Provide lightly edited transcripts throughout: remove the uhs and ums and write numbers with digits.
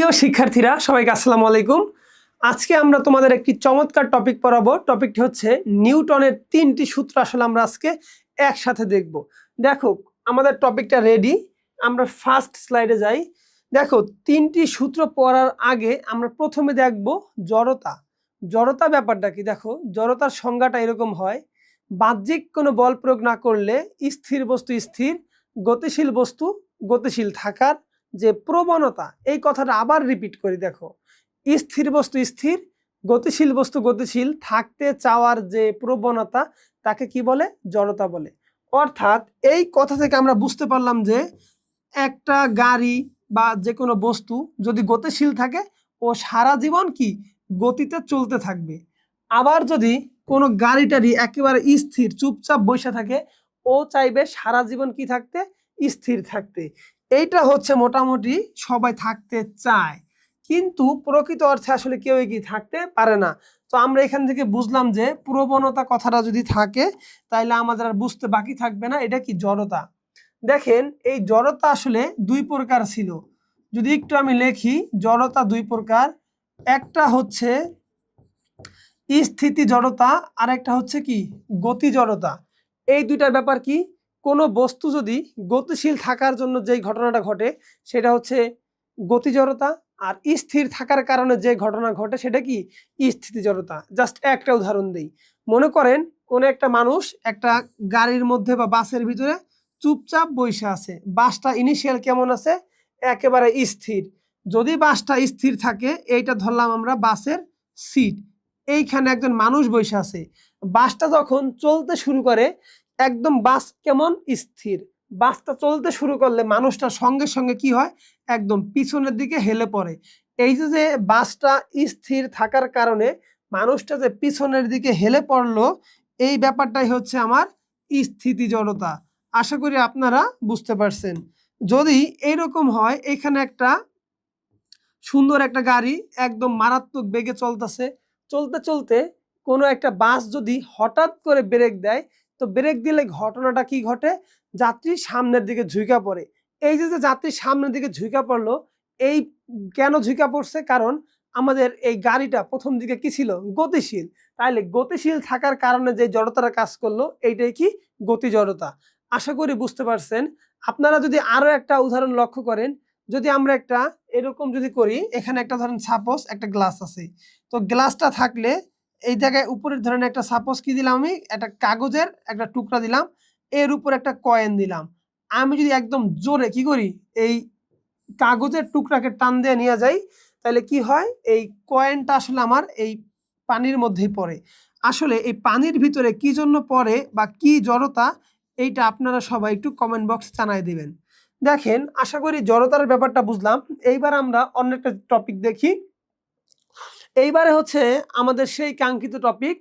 প্রিয় শিক্ষার্থীরা সবাইকে আসসালামু আলাইকুম। আজকে আমরা তোমাদের একটি চমৎকার টপিক পড়াবো। টপিকটি হচ্ছে নিউটনের 3টি সূত্র আসলে আমরা আজকে একসাথে দেখব। দেখো আমাদের টপিকটা রেডি, আমরা ফার্স্ট স্লাইডে যাই। দেখো 3টি সূত্র পড়ার আগে আমরা প্রথমে দেখব জড়তা। জড়তা ব্যাপারটা কি? দেখো জড়তার সংজ্ঞাটা এরকম হয়, বাহ্যিক কোনো বল প্রয়োগ না করলে স্থির বস্তু স্থির, গতিশীল বস্তু গতিশীল থাকার যে প্রবণতা, এই কথাটা আবার রিপিট করি। দেখো স্থির বস্তু স্থির, গতিশীল বস্তু গতিশীল থাকতে চাওয়ার যে প্রবণতা, তাকে কি বলে? জড়তা বলে। অর্থাৎ এই কথা থেকে আমরা বুঝতে পারলাম যে একটা গাড়ি বা যে কোনো বস্তু যদি গতিশীল থাকে ও সারা জীবন কি গতিতে চলতে থাকবে। আবার যদি কোনো গাড়িটারি একেবারে স্থির চুপচাপ বসে থাকে, ও চাইবে সারা জীবন কি থাকতে? স্থির থাকতে। এইটা হচ্ছে মোটামুটি সবাই থাকতে চায়, কিন্তু প্রকৃত অর্থে আসলে কেউই কি থাকতে পারে না। তো আমরা এখান থেকে বুঝলাম যে প্রবণতা কথাটা যদি থাকে তাইলে আমাদের আর বুঝতে বাকি থাকবে না, এটা কি? জড়তা। দেখেন এই জড়তা আসলে দুই প্রকার ছিল। যদি একটু আমি লিখি, জড়তা দুই প্রকার। একটা হচ্ছে স্থিতি জড়তা, আর একটা হচ্ছে কি? গতি জড়তা। এই দুইটার ব্যাপার কি? কোনো বস্তু যদি গতিশীল থাকার জন্য যেই ঘটনাটা ঘটে সেটা হচ্ছে গতি জড়তা, আর স্থির থাকার কারণে যে ঘটনা ঘটে সেটা কি? স্থিতি জড়তা। জাস্ট একটা উদাহরণ দেই। মনে করেন কোনো একটা মানুষ একটা গাড়ির মধ্যে বা বাসের ভিতরে চুপচাপ বসে আছে। বাসটা ইনিশিয়াল কেমন আছে? একেবারে স্থির। যদি বাসটা স্থির থাকে, এইটা ধরলাম আমরা বাসের সিট, এইখানে একজন মানুষ বসে আছে। বাসটা যখন চলতে শুরু করে, একদম বাস কেমন? স্থির। বাসটা চলতে শুরু করলে মানুষটা সঙ্গে সঙ্গে কি হয়? একদম পিছনের দিকে হেলে পড়ে। এই যে বাসটা স্থির থাকার কারণে মানুষটা যে পিছনের দিকে হেলে পড়লো, এই ব্যাপারটাই হচ্ছে আমার স্থিতি জড়তা। আশা করি আপনারা বুঝতে পারছেন। যদি এইরকম হয়, এখানে একটা সুন্দর একটা গাড়ি একদম মারাত্মক বেগে চলতেছে, চলতে চলতে কোনো একটা বাস যদি হঠাৎ করে ব্রেক দেয়, তো ব্রেক দিলে ঘটনাটা কি ঘটে? যাত্রী সামনের দিকে ঝুঁকা পড়ে। এই যে যাত্রী সামনের দিকে ঝুঁকা পড়লো, এই কেন ঝুঁকা পড়ছে? কারণ আমাদের এই গাড়িটা প্রথম দিকে কি ছিল? গতিশীল। তাইলে গতিশীল থাকার কারণে যে জড়তাটা কাজ করলো, এইটাই কি? গতি জড়তা। আশা করি বুঝতে পারছেন। আপনারা যদি আরো একটা উদাহরণ লক্ষ্য করেন, যদি আমরা একটা এরকম যদি করি, এখানে একটা ধরেন সাপোজ একটা গ্লাস আছে, তো গ্লাসটা থাকলে এই জায়গায় উপরের ধরেন একটা সাপোজ কি দিলাম, আমি একটা কাগজের একটা টুকরা দিলাম, এর উপর একটা কয়েন দিলাম। আমি যদি একদম জোরে কি করি, এই কাগজের টুকরাকে টান দিয়ে নিয়ে যাই, তাহলে কি হয়? এই কয়েনটা আসলে আমার এই পানির মধ্যেই পড়ে। আসলে এই পানির ভিতরে কি জন্য পড়ে বা কি জড়তা, এইটা আপনারা সবাই একটু কমেন্ট বক্স জানাই দিবেন। দেখেন আশা করি জড়তার ব্যাপারটা বুঝলাম। এইবার আমরা অন্য একটা টপিক দেখি। এইবারে হচ্ছে আমাদের সেই কাঙ্ক্ষিত টপিক,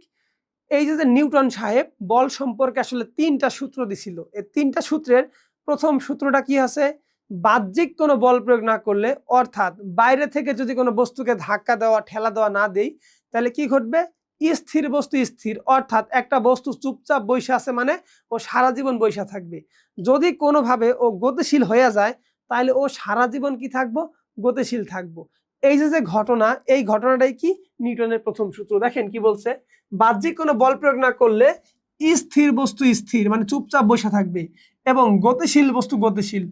এই যে নিউটন সাহেব বল সম্পর্কে আসলে 3টা সূত্র দিছিল। এই 3টা সূত্রের প্রথম সূত্রটা কি আছে? বাহ্যিক কোনো বল প্রয়োগ না করলে, অর্থাৎ বাইরে থেকে যদি কোনো বস্তুকে ধাক্কা দেওয়া ঠেলা দেওয়া না দেই, তাহলে কি ঘটবে? স্থির বস্তু স্থির, অর্থাৎ একটা বস্তু চুপচাপ বসে আছে মানে ও সারা জীবন বসে থাকবে। যদি কোনোভাবে ও গতিশীল হয়ে যায়, তাহলে ও সারা জীবন কি থাকবো? গতিশীল থাকবো। এই যে ঘটনা, এই ঘটনাটাই কি? নিউটনের প্রথম সূত্র। দেখেন কি বলছে, বাহ্যিক কোনো বল প্রয়োগ না করলে স্থির বস্তু স্থির মানে চুপচাপ বসে থাকবে, এবং গতিশীল বস্তু গতিশীল।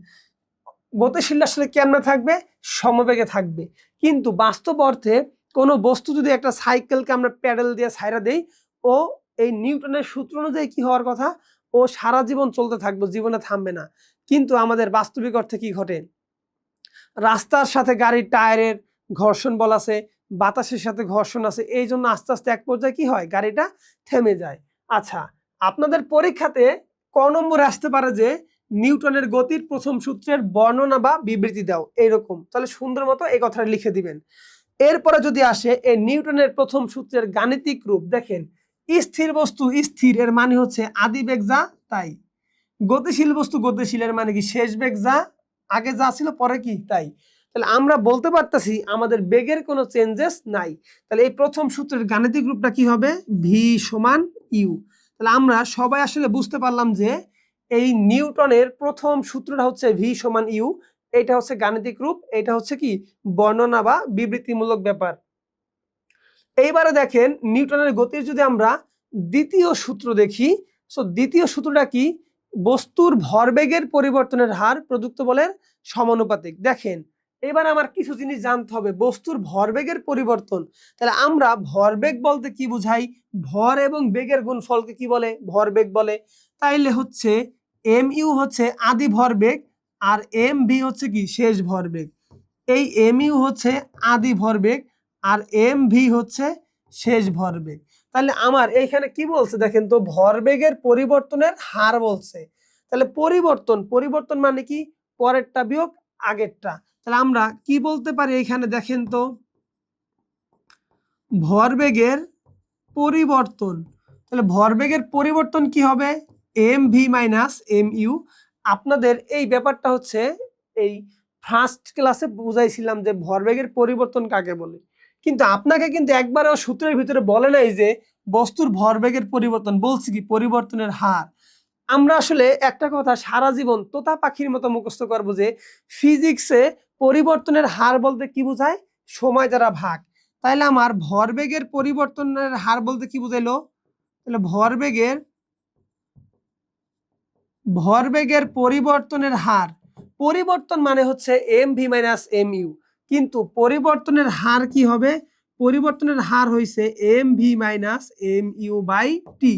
গতিশীল আসলে কেমনে থাকবে? সমবেগে থাকবে। কিন্তু বাস্তব অর্থে কোনো বস্তু যদি একটা সাইকেলকে আমরা প্যাডেল দিয়ে ছাইড়া দেই, ও এই নিউটনের সূত্র অনুযায়ী কি হওয়ার কথা? ও সারা জীবন চলতে থাকবে, জীবনে থামবে না। কিন্তু আমাদের বাস্তবিক অর্থে কি ঘটে? রাস্তার সাথে গাড়ির টায়ারের ঘর্ষণ বল আছে, বাতাসের সাথে ঘর্ষণ আছে, এই জন্য আস্তে আস্তে এক পর্যায়ে কি হয়? গাড়িটা থেমে যায়। আচ্ছা, আপনাদের পরীক্ষাতে ক নম্বরে আসতে পারে যে নিউটনের গতির প্রথম সূত্রের বর্ণনা বা বিবৃতি দাও, এইরকম। তাহলে সুন্দর মতো এই কথাটা লিখে দিবেন। এরপরে যদি আসে এই নিউটনের প্রথম সূত্রের গাণিতিক রূপ, দেখেন স্থির বস্তু স্থির এর মানে হচ্ছে আদি বেগ যা তাই, গতিশীল বস্তু গতিশীল এর মানে কি? শেষ বেগ যা, আগে যা ছিল পরে কি তাই। তাহলে আমরা বলতে পারতেছি আমাদের বেগের কোনো চেঞ্জেস নাই। তাহলে এই প্রথম সূত্রের গাণিতিক রূপটা কি হবে? ভি সমান ইউ। তাহলে আমরা সবাই আসলে বুঝতে পারলাম যে এই নিউটনের প্রথম সূত্রটা হচ্ছে ভি সমান ইউ। এটা হচ্ছে গাণিতিক রূপ, এটা হচ্ছে কি বর্ণনা বা বিবৃতিমূলক ব্যাপার। এইবারে দেখেন নিউটনের গতির যদি আমরা দ্বিতীয় সূত্র দেখি, সো দ্বিতীয় সূত্রটা কি, বস্তুর ভরবেগের পরিবর্তনের হার প্রযুক্ত বলের সমানুপাতিক। দেখেন এবার আমার কিছু জিনিস জানতে হবে, বস্তুর ভরবেগের পরিবর্তন, তাহলে আমরা ভরবেগ বলতে কি বুঝাই, ভর এবং বেগের গুণফলকে কি বলে, ভরবেগ বলে। তাইলে হচ্ছে এম ইউ হচ্ছে আদি ভরবেগ আর এম ভি হচ্ছে কি শেষ ভরবেগ। এই এম ইউ হচ্ছে আদি ভরবেগ আর এম ভি হচ্ছে শেষ ভরবেগ। তাহলে আমার এইখানে কি বলছে দেখেন তো, ভরবেগের পরিবর্তনের হার বলছে। তাহলে পরিবর্তন, পরিবর্তন মানে কি, পরেরটা বিয়োগ আগেরটা। তাহলে আমরা কি বলতে পারি এইখানে দেখেন তো, ভরবেগের পরিবর্তন, তাহলে ভরবেগের পরিবর্তন কি হবে, M V minus M U. আপনাদের এই ব্যাপারটা হচ্ছে এই ফার্স্ট ক্লাসে বুঝাইছিলাম যে ভরবেগের পরিবর্তন কাকে বলে, কিন্তু আপনাকে কিন্তু একবারও সূত্রের ভিতরে বলে নাই যে বস্তুর ভরবেগের পরিবর্তন, বলছি কি পরিবর্তনের হার। আমরা আসলে একটা কথা সারা জীবন তোতা পাখির মতো মুখস্থ করবো যে ফিজিক্সে পরিবর্তনের হার বলতে কি বোঝায়, সময় দ্বারা ভাগ। তাইলে আমার ভরবেগের পরিবর্তনের হার বলতে কি বুঝাইলো, তাহলে ভরবেগের পরিবর্তনের হার, পরিবর্তন মানে হচ্ছে M V minus M U, কিন্তু পরিবর্তনের হার কি হবে, পরিবর্তনের হার হইছে M V minus M U by T.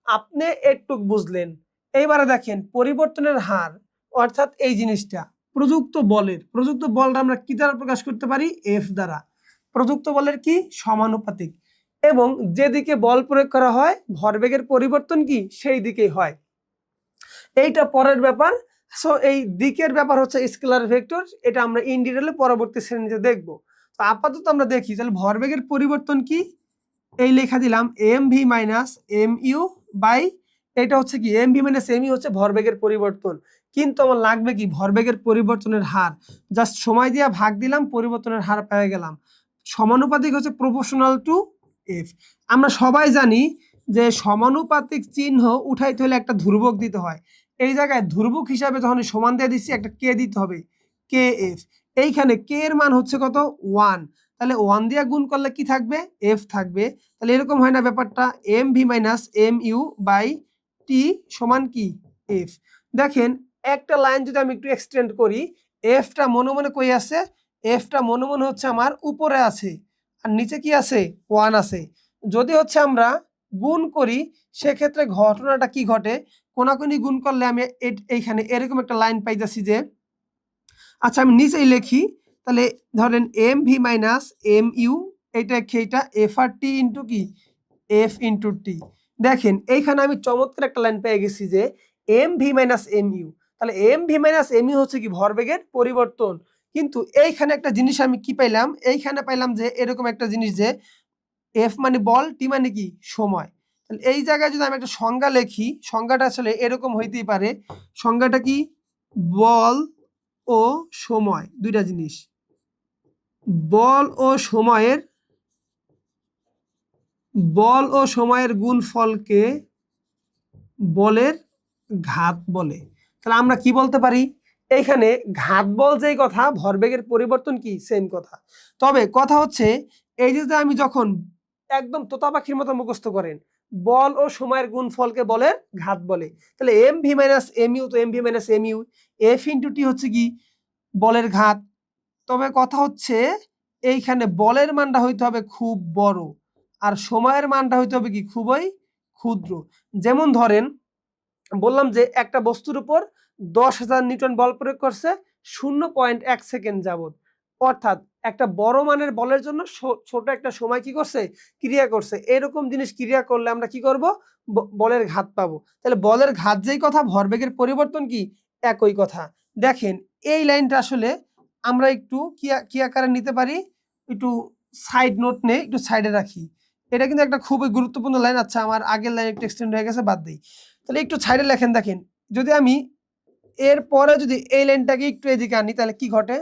আপনি একটু বুঝলেন। এইবারে দেখেন পরিবর্তনের হার অর্থাৎ এই জিনিসটা প্রযুক্ত বলের, প্রযুক্ত বলটা আমরা কি দ্বারা প্রকাশ করতে পারি, এফ দ্বারা। প্রযুক্ত বলের কি সমানুপাতিক, এবং যেদিকে বল প্রয়োগ করা হয় ভরবেগের পরিবর্তন কি সেই দিকেই হয়। এইটা পরের ব্যাপার। সো এই দিকের ব্যাপার হচ্ছে স্কেলার ভেক্টর, এটা আমরা ইন ডিটেইলে পরবর্তী শ্রেণীতে দেখব। তো আপাতত আমরা দেখি তাহলে ভরবেগের পরিবর্তন কি, এই লেখা দিলাম M V minus M U by, এটা হচ্ছে কি M V minus M U হচ্ছে ভরবেগের পরিবর্তন, কিন্তু আমার লাগবে কি ভরবেগের পরিবর্তনের হার, জাস্ট সময় দিয়ে ভাগ দিলাম পরিবর্তনের হার পেয়ে গেলাম। সমানুপাতিক হচ্ছে প্রপোর্শনাল টু এফ। আমরা সবাই জানি যে সমানুপাতিক চিহ্ন উঠাইতে হলে একটা ধ্রুবক দিতে হয়, এই জায়গায় ধ্রুবক হিসাবে যখন সমান দিয়ে দিচ্ছি একটা কে দিতে হবে, কে এফ। এইখানে কে এর মান হচ্ছে কত, 1, তাহলে 1 দিয়ে গুণ করলে কি থাকবে, এফ থাকবে। তাহলে এরকম হয় না ব্যাপারটা, M V minus M U by T সমান কি এফ। দেখেন একটা লাইন যদি আমি একটু এক্সটেন্ড করি, এফটা মনে মনে কই আছে, এফটা মনে মনে হচ্ছে আমার উপরে আছে আর নিচে কি আছে, 1 আছে। যদি হচ্ছে আমরা গুণ করি সেক্ষেত্রে ঘটনাটা কি ঘটে, কোনাকুনি গুণ করলে আমি এইখানে এরকম একটা লাইন পাইতেছি যে, আচ্ছা আমি নিচেই লিখি, তাহলে ধরেন M V minus M U, এইটা এইটা এফ আর টি ইন্টু কি এফ ইন্টু টি। দেখেন এইখানে আমি চমৎকার একটা লাইন পেয়ে গেছি যে M V minus M U, তাহলে M V minus M U হচ্ছে কি ভরবেগের পরিবর্তন। কিন্তু এইখানে একটা জিনিস আমি কি পাইলাম, এইখানে পাইলাম যে এরকম একটা জিনিস যে এফ মানে বল, টি মানে কি সময়। তাহলে এই জায়গায় যদি আমি একটা সংজ্ঞা লিখি, সংজ্ঞাটা আসলে এরকম হইতেই পারে, সংজ্ঞাটা কি, বল ও সময় দুইটা জিনিস, বল ও সময়ের, বল ও সময়ের গুণফলকে বলের ঘাত বলে। তাহলে আমরা কি বলতে পারি, এইখানে ঘাত বল যেই কথা, ভরবেগের পরিবর্তন কি সেম কথা। তবে কথা হচ্ছে এই যে আমি যখন একদম তোতা পাখির মতো মুখস্থ করেন, বল ও সময়ের গুণফলকে বলের ঘাত বলে, তাহলে M V minus M U, তো M V minus M U, F into T হচ্ছে কি বলের ঘাত। তবে কথা হচ্ছে এইখানে বলের মানটা হইতে হবে খুব বড় আর সময়ের মানটা হইতে হবে কি খুবই ক্ষুদ্র। যেমন ধরেন বললাম যে একটা বস্তুর উপর 10,000 নিউটন বল প্রয়োগ করছে 0.1 সেকেন্ড যাবত, অর্থাৎ একটা বড় মানের বলের জন্য ছোট একটা সময় কি করছে, ক্রিয়া করছে। এরকম জিনিস ক্রিয়া করলে আমরা কি করব, বলের ঘাত পাবো। তাহলে বলের ঘাত যেই কথা, ভরবেগের পরিবর্তন কি একই কথা। দেখেন এই লাইনটা আসলে আমরা একটু কি আকারে নিতে পারি, একটু সাইড নোট নেই, একটু সাইডে রাখি। এটা কিন্তু একটা খুবই গুরুত্বপূর্ণ লাইন। আচ্ছা আমার আগের লাইন একটু এক্সটেন্ড হয়ে গেছে, বাদ দিই। তাহলে একটু সাইডে লেখেন, দেখেন যদি আমি এর পরে যদি এই লাইনটাকে একটু এদিকে আনি তাহলে কি ঘটে,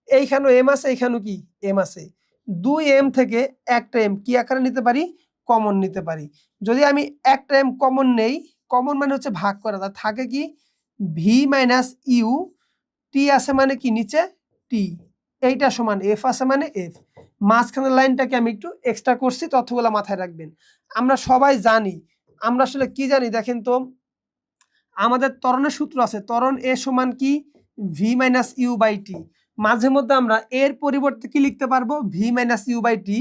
এইখানেও এম আছে, এইখানেও কি এম আছে, 2 এম থেকে একটা এম কি আকারে নিতে পারি, কমন নিতে পারি। যদি আমি একটা এম কমন নেই, কমন মানে হচ্ছে ভাগ করা, তা থাকে কি ভি মাইনাস ইউ টি আছে মানে কি নিচে টি, এইটা সমান এফ আছে মানে এফ। মাঝখানের লাইনটাকে আমি একটু এক্সট্রা করছি, তথ্যগুলো মাথায় রাখবেন। আমরা সবাই জানি, আমরা আসলে কি জানি দেখেন তো, আমাদের ত্বরণের সূত্র আছে, ত্বরণ এ সমান কি ভি মাইনাস ইউ বাই টি। মাঝে মধ্যে আমরা এর পরিবর্তে কি লিখতে পারবো ভি মাইনাস ইউ বাই টি,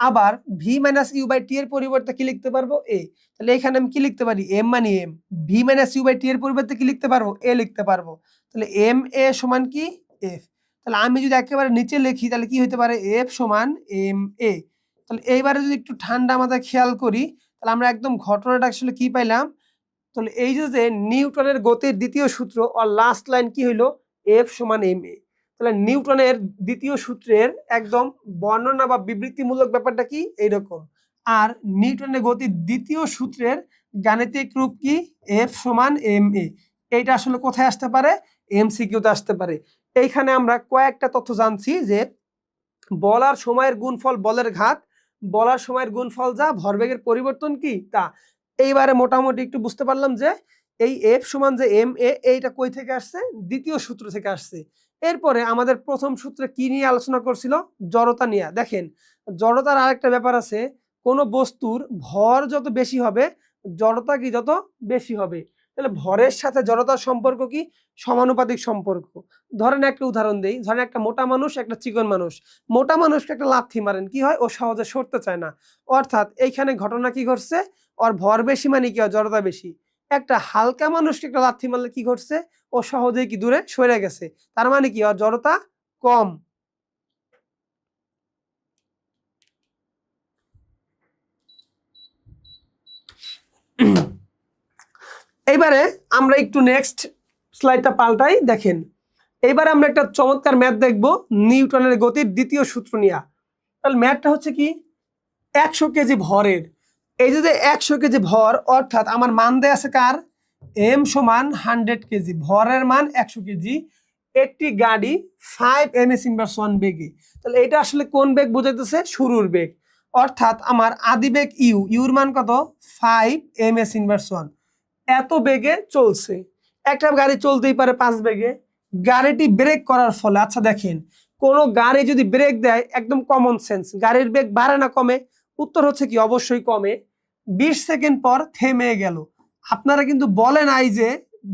আবার V minus U by T এর পরিবর্তে কি লিখতে পারবো এ। তাহলে এখানে আমি কি লিখতে পারি এম মানে M, V minus U by T এর পরিবর্তে কি লিখতে পারবো এ লিখতে পারবো। তাহলে এম এ সমান কি এফ। তাহলে আমি যদি একেবারে নিচে লিখি তাহলে কি হতে পারে এফ সমান এম এ। তাহলে এইবারে যদি একটু ঠান্ডা মাথায় খেয়াল করি তাহলে আমরা একদম ঘটনাটা আসলে কি পাইলাম। তাহলে এই যে নিউটনের গতির দ্বিতীয় সূত্র আর লাস্ট লাইন কি হইলো এফ সমান এম এ। তাহলে নিউটনের দ্বিতীয় সূত্রের একদম বর্ণনা বা বিবৃতিমূলক ব্যাপারটা কি এইরকম। আর নিউটনের গতির দ্বিতীয় সূত্রের গাণিতিক রূপ কি এফ সমান এম এ। এইটা আসলে কোথায় আসতে পারে এমসিকিউতে আসতে পারে। এইখানে আমরা কয়েকটা তথ্য জানছি যে বলার সময়ের গুণফল বলের ঘাত, বলার সময়ের গুণফল যা, ভরবেগের পরিবর্তন কি তা। এইবারে মোটামুটি একটু বুঝতে পারলাম যে এই এফ সমান যে এম এ এইটা কই থেকে আসছে দ্বিতীয় সূত্র থেকে আসছে। এরপরে আমাদের প্রথম সূত্রে কি নিয়ে আলোচনা করছিল জড়তা নিয়ে। দেখেন জড়তার আরেকটা ব্যাপার আছে, কোনো বস্তুর ভর যত বেশি হবে জড়তা কি যত বেশি হবে। তাহলে ভরের সাথে জড়তার সম্পর্ক কি সমানুপাতিক সম্পর্ক। ধরেন একটা উদাহরণ দেই, ধরেন একটা মোটা মানুষ একটা চিকন মানুষ, মোটা মানুষকে একটা লাথি মারেন কি হয় ও সহজে সরতে চায় না, অর্থাৎ এইখানে ঘটনা কি ঘটছে ওর ভর বেশি মানে কি জড়তা বেশি। একটা হালকা মানুষকে একটা লাথি মারলে কি ঘটছে ও সহজেই কি দূরে সরে গেছে, তার মানে কি ওর জড়তা কম। এইবারে আমরা একটু নেক্সট স্লাইডটা পাল্টাই। দেখেন এইবারে আমরা একটা চমৎকার ম্যাথ দেখব নিউটনের গতির দ্বিতীয় সূত্র নিয়ে। তাহলে ম্যাথটা হচ্ছে কি 100 কেজি ভরের, এই যে 100 কেজি ভর অর্থাৎ আমার মান দেয়া আছে কার এম সমান 100 কেজি, ভরের মান 100 কেজি, একটি গাড়ি 5 ms ইনভার্স 1 বেগে। তাহলে এটা আসলে কোন বেগ বোঝাইতেছে শুরুর বেগ, অর্থাৎ আমার আদি বেগ ইউ, ইউর মান কত 5 ms ইনভার্স 1, এত বেগে চলছে। একটা গাড়ি চলতেই পারে 5 বেগে। গাড়িটি ব্রেক করার ফলে, আচ্ছা দেখেন কোন গাড়ি যদি ব্রেক দেয় একদম কমন সেন্স গাড়ির বেগ বাড়ে না কমে, উত্তর হচ্ছে কি অবশ্যই কমে। 20 সেকেন্ড পর থেমে গেল, আপনারা কিন্তু বলে নাই যে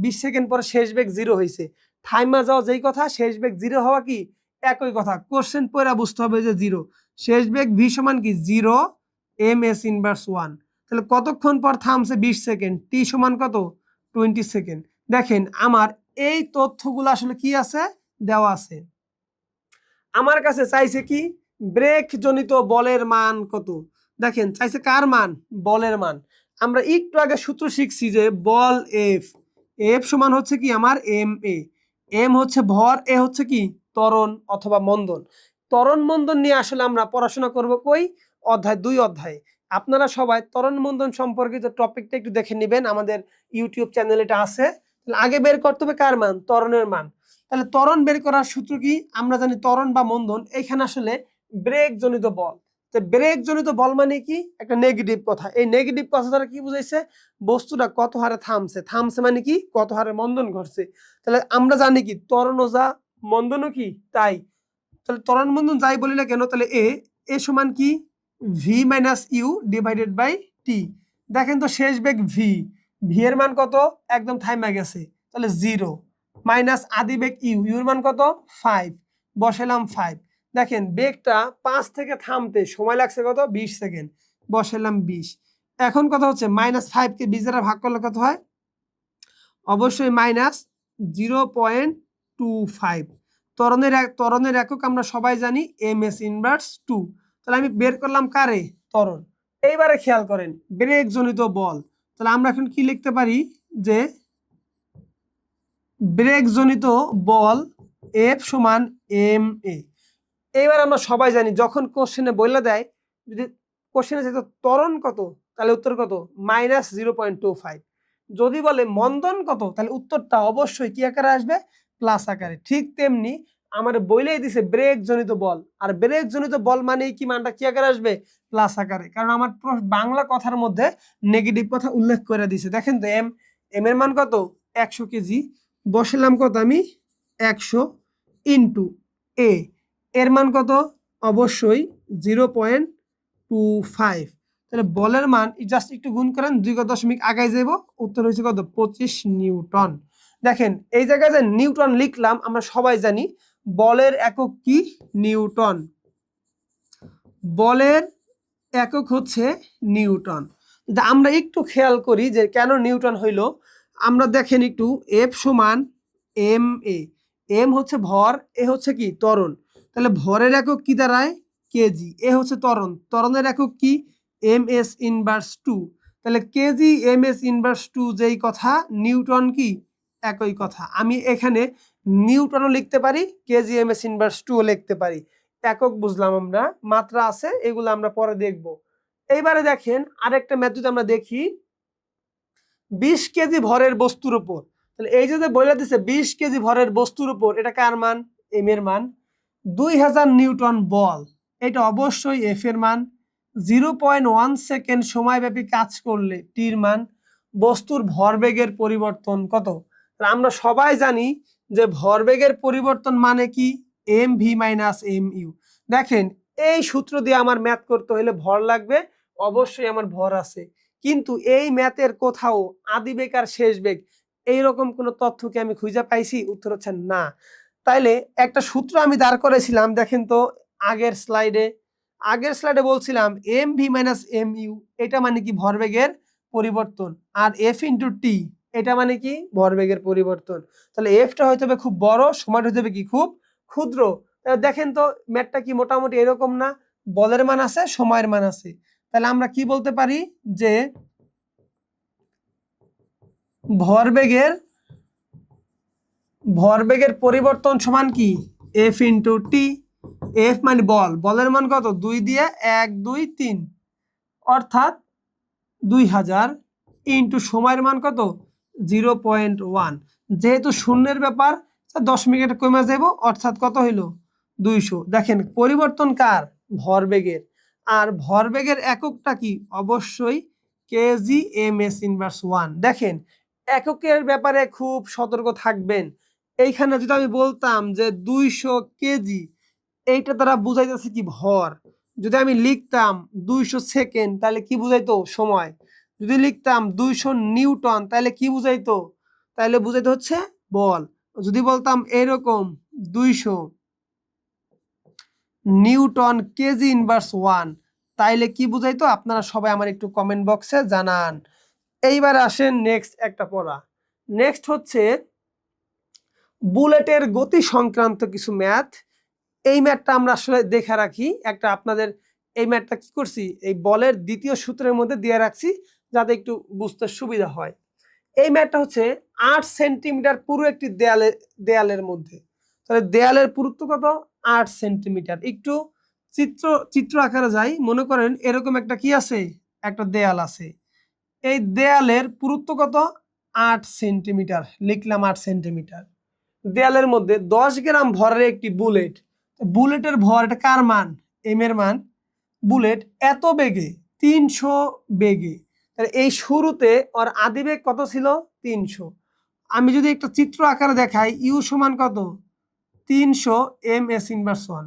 20 সেকেন্ড পর শেষ বেগ জিরো হয়েছে, থাইমা যাওয়া যেই কথা শেষ বেগ জিরো হওয়া কি একই কথা, কোশ্চেন পড়া বুঝতে হবে যে জিরো, শেষ বেগ ভি সমান কি 0 ms ইনভার্স 1। তাহলে কতক্ষণ পর থামছে 20 সেকেন্ড, টি সমান কত 20 সেকেন্ড। দেখেন আমার এই তথ্যগুলো আসলে কি আছে দেওয়া আছে। আমার কাছে চাইছে কি ব্রেক জনিত বলের মান কত, দেখেন চাইছে কার মান বলের মান। আমরা একটু আগে সূত্র শিখছি যে বল এফ, এফ সমান হচ্ছে কি আমার এম এ, এম হচ্ছে ভর, এ হচ্ছে কি ত্বরণ অথবা মন্দন। ত্বরণ মন্দন নিয়ে আসলে আমরা পড়াশোনা করব কই অধ্যায় 2 অধ্যায়ে। আপনারা সবাই ত্বরণ মন্দন সম্পর্কিত টপিকটা একটু দেখে নেবেন, আমাদের ইউটিউব চ্যানেলে এটা আছে। আগে বের করতে হবে কার মান ত্বরণের মান। তাহলে ত্বরণ বের করার সূত্র কি আমরা জানি ত্বরণ বা মন্দন এইখানে আসলে ব্রেক জনিত বল। তো ব্রেক জনিত বল মানে কি একটা নেগেটিভ কথা, এই নেগেটিভ কথা দ্বারা কি বুঝাইছে বস্তুটা কত হারে থামছে, থামছে মানে কি কত হারে মন্দন ঘটছে। তাহলে আমরা জানি কি ত্বরণও যা মন্দনও কি তাই। তাহলে ত্বরণ মন্দন যাই বলি না কেন তাহলে এ সমান কি V minus U divided by T. দেখেন তো শেষ বেগ ভি, ভি এর মান কত একদম থাইমা গেছে তাহলে 0 মাইনাস আদি বেগ ইউ, ইউর মান কত 5, বসালাম 5। দেখেন বেগটা 5 থেকে থামতে সময় লাগছে কত 20 সেকেন্ড, বসালাম 20। এখন কথা হচ্ছে -5 কে 20 দ্বারা ভাগ করলে কত হয় অবশ্যই -0.25। ত্বরণের একক আমরা সবাই জানি ms ইনভার্স 2। তাহলে আমি বের করলাম কারে ত্বরণ। এইবারে খেয়াল করেন ব্রেক জনিত বল, তাহলে আমরা এখন কি লিখতে পারি যে ব্রেক জনিত বল এফ সমান এম এ। এইবার আমরা সবাই জানি যখন কোশ্চেনে বলে দেয় যদি কোশ্চেনে যেত ত্বরণ কত তাহলে উত্তর কত -0.25, যদি বলে মন্দন কত তাহলে উত্তরটা অবশ্যই কি আকারে আসবে প্লাস আকারে। ঠিক তেমনি আমার বইলেই দিছে ব্রেক জনিত বল, আর ব্রেক জনিত বল মানেই কি মানটা কি আকারে আসবে প্লাস আকারে, কারণ আমার বাংলা কথার মধ্যে নেগেটিভ কথা উল্লেখ করে দিছে। দেখেন তো এম এর মান কত 100 কেজি, বসালাম কত আমি 100 ইন্টু এ, এর মান কত? অবশ্যই 0.25। তাহলে বলের মান জাস্ট একটু গুণ করেন, 2 আগায় যাব, উত্তর হয়েছে কত? 25 নিউটন। দেখেন এই জায়গায় যে নিউটন লিখলাম, আমরা সবাই জানি বলের একক কি? নিউটন। বলের একক হচ্ছে নিউটন। আমরা একটু খেয়াল করি যে কেন নিউটন হইল। আমরা দেখেন একটু, এফ সমান এম এ, এম হচ্ছে ভর, এ হচ্ছে কি? ত্বরণ। তাহলে ভরের একক কি দাঁড়ায়? কেজি। এ হচ্ছে ত্বরণ, ত্বরণের একক কি? M S inverse 2। তাহলে কেজি এম এস ইনভার্স 2 যেই কথা, নিউটন কি? একই কথা। আমি এখানে নিউটনও লিখতে পারি, কেজি এম এস ইনভার্স 2ও লিখতে পারি। একক বুঝলাম আমরা, মাত্রা আছে, এগুলো আমরা পরে দেখব। এইবারে দেখেন আরেকটা ম্যাথ যদি আমরা দেখি, 20 কেজি ভরের বস্তুর উপর, তাহলে এই যে বলে দিছে 20 কেজি ভরের বস্তুর উপর, এটা কার মান? এম এর মান। 2000 নিউটন বল, এটা অবশ্যই এফ এর মান। 0.1 সেকেন্ড সময়ব্যাপী কাজ করলে টির মান। বস্তুর ভরবেগের পরিবর্তন কত? আমরা সবাই জানি যে ভরবেগের পরিবর্তন মানে কি? M V minus M U. দেখেন এই সূত্র দিয়ে আমার ম্যাথ করতে হলে ভর লাগবে, অবশ্যই আমার ভর আছে, কিন্তু এই ম্যাথের কোথাও আদিবেগ আর শেষ বেগ এইরকম কোনো তথ্য কি আমি খুঁজে পাইছি? উত্তর হচ্ছে না। তাইলে একটা সূত্র আমি দাঁড় করেছিলাম, দেখেন তো আগের স্লাইডে বলছিলাম M V minus M U, এটা মানে কি? ভরবেগের পরিবর্তন। আর এফ ইন্টু টি, এটা মানে কি? ভরবেগের পরিবর্তন। তাহলে এফটা হয়তো হবে খুব বড়, সময়টা হতে হবে কি? খুব ক্ষুদ্র। দেখেন তো ম্যাথটা কি মোটামুটি এরকম না? বলের মান আছে, সময়ের মান আছে। তাহলে আমরা কি বলতে পারি যে ভরবেগের পরিবর্তন সমান কি? এফ ইন্টু টি। এফ মানে বল, বলের মান কত? 2 দিয়ে 1 2 3, অর্থাৎ 2000 ইন্টু সময়ের মান কত? 0.1। যেহেতু শূন্যের ব্যাপার, 10 কমে যাব, অর্থাৎ কত হইল? 200। দেখেন পরিবর্তন কার? ভরবেগের। আর ভরবেগের এককটা কি? অবশ্যই কেজি এম এস ইনভার্স 1। দেখেন এককের ব্যাপারে খুব সতর্ক থাকবেন। এইখানে যদি আমি বলতাম যে 200 কেজি, এইটা দ্বারা বুঝাইতেছে কি? ভর। যদি আমি লিখতাম 200 সেকেন্ড, তাহলে কি বুঝাইতো? সময়। যদি লিখতাম 200 নিউটন, তাহলে কি বুঝাইতো? তাহলে বুঝাইতে হচ্ছে বল। যদি বলতাম এরকম 200 নিউটন কেজি ইনভার্স 1, তাইলে কি বুঝাইতো? আপনারা সবাই আমার একটু কমেন্ট বক্সে জানান। এইবার আসেন নেক্সট একটা পড়া। নেক্সট হচ্ছে বুলেটের গতি সংক্রান্ত কিছু ম্যাথ। এই ম্যাথটা আমরা আসলে দেখে রাখি একটা আপনাদের। এই ম্যাথটা কি করছি? এই বলের দ্বিতীয় সূত্রের মধ্যে দিয়ে রাখছি, যাতে একটু বুঝতে সুবিধা হয়। এই ম্যাথটা হচ্ছে 8 সেন্টিমিটার পুরো একটি দেয়ালের মধ্যে। তাহলে দেয়ালের পুরুত্ব কত? 8 সেন্টিমিটার। একটু চিত্র আকারে যাই। মনে করেন এরকম একটা কি আছে? একটা দেয়াল আছে। এই দেয়ালের পুরুত্ব কত? 8 সেন্টিমিটার। লিখলাম 8 সেন্টিমিটার। দেয়ালের মধ্যে 10 গ্রাম ভরের একটি বুলেট। বুলেটের ভর, এটা কার মান? এম এর মান। বুলেট এত বেগে, 300 বেগে, তাহলে এই শুরুতে ওর আদিবেগ কত ছিল? 300। আমি যদি একটা চিত্র আকারে দেখাই, ইউ সমান কত? 300 এম এস ইনভার্স 1।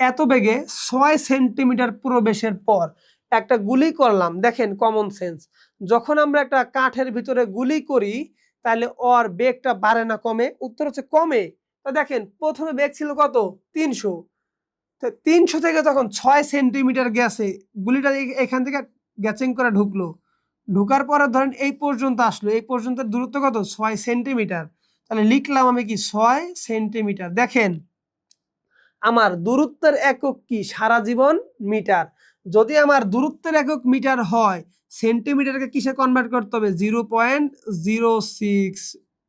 এত বেগে 6 সেন্টিমিটার প্রবেশের পর একটা গুলি করলাম। দেখেন কমন সেন্স, যখন আমরা একটা কাঠের ভিতরে গুলি করি, তাহলে ওর বেগটা বাড়ে না কমে? উত্তর হচ্ছে কমে। তো দেখেন প্রথমে বেগ ছিল কত? 300। তো 300 থেকে যখন 6 সেন্টিমিটার গেছে, গুলিটা এখান থেকে গ্যাচিং করে ঢুকলো, ঢুকার পরে ধরেন এই পর্যন্ত আসলো, এই পর্যন্ত দূরত্ব কত? 6 সেন্টিমিটার। তাহলে লিখলাম আমি কি? 6 সেন্টিমিটার। দেখেন আমার দূরত্বের একক কি? সারা জীবন মিটার। যদি আমার দূরত্বের একক মিটার হয়, সেন্টিমিটারকে কিসে কনভার্ট করতে হবে? 0.06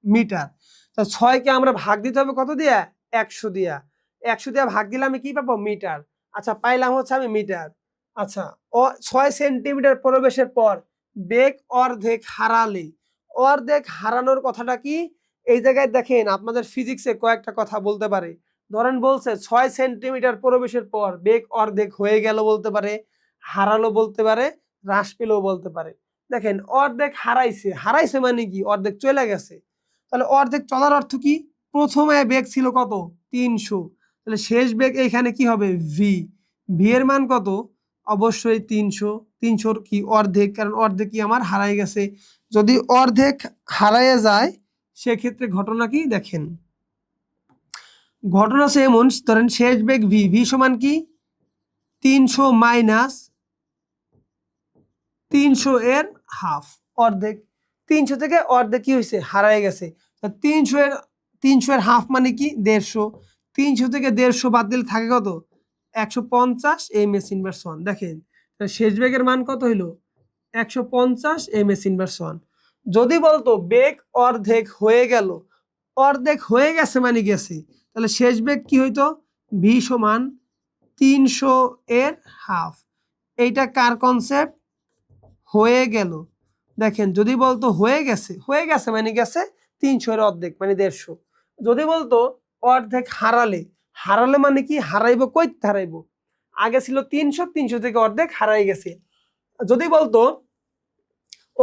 মিটার। তো 6কে আমরা ভাগ দিতে হবে কত দিয়া? 100 দিয়া। 100 দিয়া ভাগ দিলে আমি কি পাবো? মিটার। আচ্ছা পাইলাম হচ্ছে আমি মিটার। আচ্ছা 6 সেন্টিমিটার প্রবেশের পর বেগ অর্ধেক হারালে, অর্ধেক হারানোর কথাটা কি? এই জায়গায় দেখেন আপনাদের ফিজিক্সে কয়েকটা কথা বলতে পারে। ধরেন বলছে 6 সেন্টিমিটার প্রবেশের পর বেগ অর্ধেক হয়ে গেল বলতে পারে, হারালো বলতে পারে, হ্রাস পেলেও বলতে পারে। দেখেন অর্ধেক হারাইছে, হারাইছে মানে কি? অর্ধেক চলে গেছে। তাহলে অর্ধেক চলার অর্থ কি? প্রথমে বেগ ছিল কত 300, তাহলে শেষ বেগ এখানে কি হবে ভি, ভি এর মান কত অবশ্যই 300, 300 কি অর্ধেক, কারণ অর্ধেক কি আমার হারাই গেছে। যদি অর্ধেক হারাইয়া যায় সেক্ষেত্রে ঘটনা কি দেখেন, ঘটনা সে এমন, ধরেন শেষ বেগ ভি, ভি সমান কি 300 মাইনাস 300 এর হাফ, অর্ধেক। 300 থেকে অর্ধেক কি হয়েছে হারাই গেছে। 300 এর হাফ মানে কি 150, 300 থেকে 150 বাদ দিলে থাকে কত 150 ms ইনভার্স 1। দেখেন শেষ বেগের মান কত হইলো 150 ms ইনভার্স 1। যদি বলতো বেগ অর্ধেক হয়ে গেল, অর্ধেক হয়ে গেছে মানে গেছে, তাহলে শেষ বেগ কি হইতো ভি সমান 300 এর হাফ। এইটা কার কনসেপ্ট হয়ে গেল। দেখেন যদি বলতো হয়ে গেছে, হয়ে গেছে মানে গেছে 300 এর অর্ধেক মানে 150। যদি বলতো অর্ধেক হারালে, হারালে মানে কি হারাইবো, কই হারাইবো, আগে ছিল 300, 300 থেকে অর্ধেক হারাই গেছে। যদি বলতো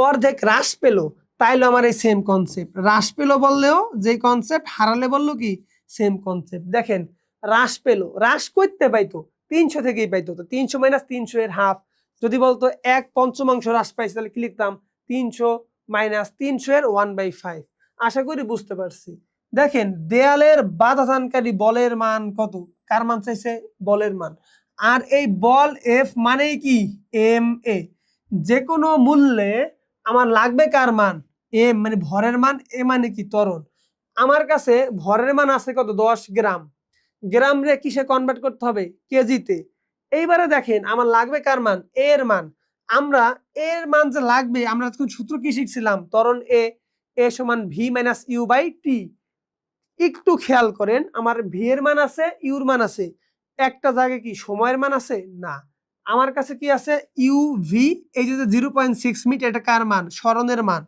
অর্ধেক হ্রাস পেলো, তাইলে আমার এই সেম কনসেপ্ট, হ্রাস পেলো বললেও যে কনসেপ্ট, হারালে বললো কি সেম কনসেপ্ট। দেখেন হ্রাস পেলো, হ্রাস করতে পাইতো 300 থেকেই পাইতো, তো 300 মাইনাস 300 এর হাফ। যদি বলতো 1/5 হ্রাস পাইছে তাহলে কি লিখতাম 300 মাইনাস 300 এর 1/5। আশা করি বুঝতে পারছি। দেখেন দেয়ালের বাধাদানকারী বলের মান কত, কার মান চাইছে বলের মান, আর এই বল এফ মানেই কি এম এ, যে কোনো মূল্যে আমার লাগবে কার মান এম মানে ভরের মান, এ মানে কি ত্বরণ। আমার কাছে ভরের মান আছে কত 10 গ্রাম, গ্রাম রে কিসে কনভার্ট করতে হবে কেজিতে। এইবারে দেখেন আমার লাগবে কার মান এর মান, আমরা এর মান যে লাগবে, আমরা তখন সূত্র কি শিখছিলাম ত্বরণ এ, এ সমান ভি মাইনাস ইউ বাই টি। একটু খেয়াল করেন আমার ভি এর মান আছে ইউর মান আছে, একটা জায়গায় কি সময়ের মান আছে না, আমার কাছে কি আছে ইউ ভি, এই যে 0.6 মিটার এটা কার মান সরণের মান।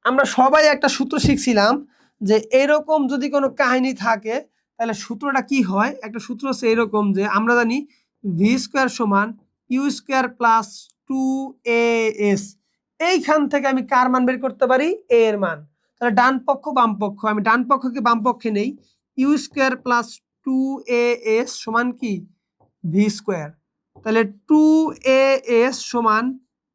আমরা সবাই একটা সূত্র শিখছিলাম যে এরকম যদি কোনো কাহিনী থাকে তাহলে সূত্রটা কি হয়, একটা সূত্র হচ্ছে এরকম যে আমরা জানি ভি স্কোয়ার সমান ইউ স্কোয়ার প্লাস 2as। এইখান থেকে আমি কার মান বের করতে পারি এ এর মান। তাহলে ডান পক্ষ বাম পক্ষ, আমি ডান পক্ষকে বাম পক্ষে নেই, ইউ স্কোয়ার প্লাস 2as সমান কি ভি স্কোয়ার। তাহলে 2as সমান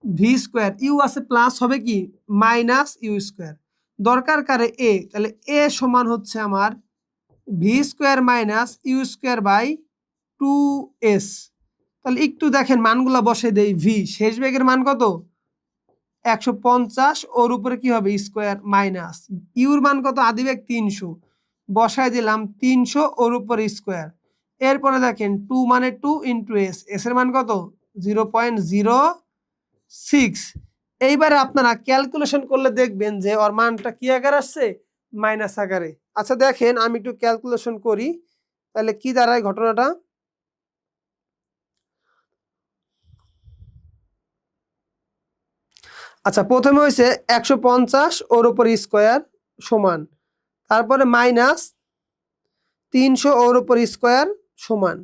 ভি স্কোয়ার, ইউ আছে প্লাস হবে কি মাইনাস ইউ স্কোয়ার, দরকার কারে এ, তাহলে এ সমান হচ্ছে আমার V square minus U square by 2s। তাহলে একটু দেখেন মানগুলা বসে দেই, ভি শেষ বেগের মান কত 150, ওর উপরে কি হবে স্কোয়ার মাইনাস ইউর মান কত আদিবেগ 300, বসায় দিলাম 300 ওর উপরে স্কোয়ার। এরপরে দেখেন 2 মানে 2 ইন্টু এস, এস এর মান কত 0.06। এইবারে আপনারা ক্যালকুলেশন করলে দেখবেন যে ওর মানটা কি আকারে আসছে মাইনাস আকারে। আচ্ছা দেখেন আমি একটু ক্যালকুলেশন করি, তাহলে কি দাঁড়ায় ঘটনাটা। আচ্ছা প্রথমে হয়েছে 150 ওর উপর স্কোয়ার সমান, তারপরে মাইনাস 300 ওর উপর স্কোয়ার সমান,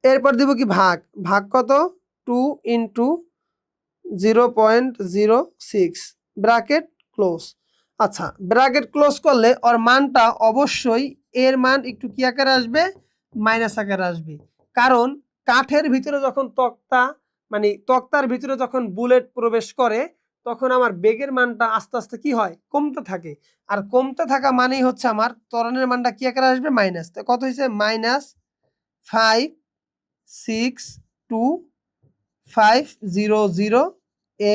এরপর দিব কি ভাগ, ভাগ কত 2 ইন্টু 0.06 ব্র্যাকেট ক্লোজ। আচ্ছা ব্র্যাকেট ক্লোজ করলে ওর মানটা অবশ্যই এর মান একটু কি আকারে আসবে মাইনাস আকারে আসবে, কারণ কাঠের ভিতরে যখন তক্তা মানে তক্তার ভিতরে যখন বুলেট প্রবেশ করে তখন আমার বেগের মানটা আস্তে আস্তে কি হয় কমতে থাকে, আর কমতে থাকা মানেই হচ্ছে আমার ত্বরণের মানটা কি আকারে আসবে মাইনাস। তো কত হয়েছে minus 562,500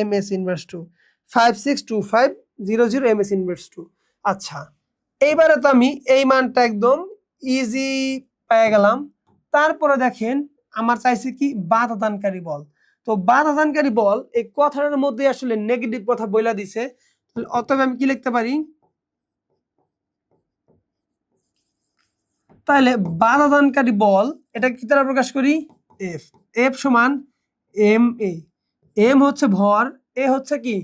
ms inverse 2, 562500 ms inverse 2। আচ্ছা এইবারে তো আমি এই মানটা একদম ইজি পেয়ে গেলাম। তারপরে দেখেন আমার চাইছে কি বাধাদানকারী বল, তো বাধাদানকারী বল এই কথাটার মধ্যে আসলে নেগেটিভ কথা বইলা দিছে, অতএব আমি কি লিখতে পারি, তাহলে বাধাদানকারী বল এটা কি দ্বারা প্রকাশ করি এফ, এফ সমান এম এ, এম হচ্ছে ভর, এ হচ্ছে কি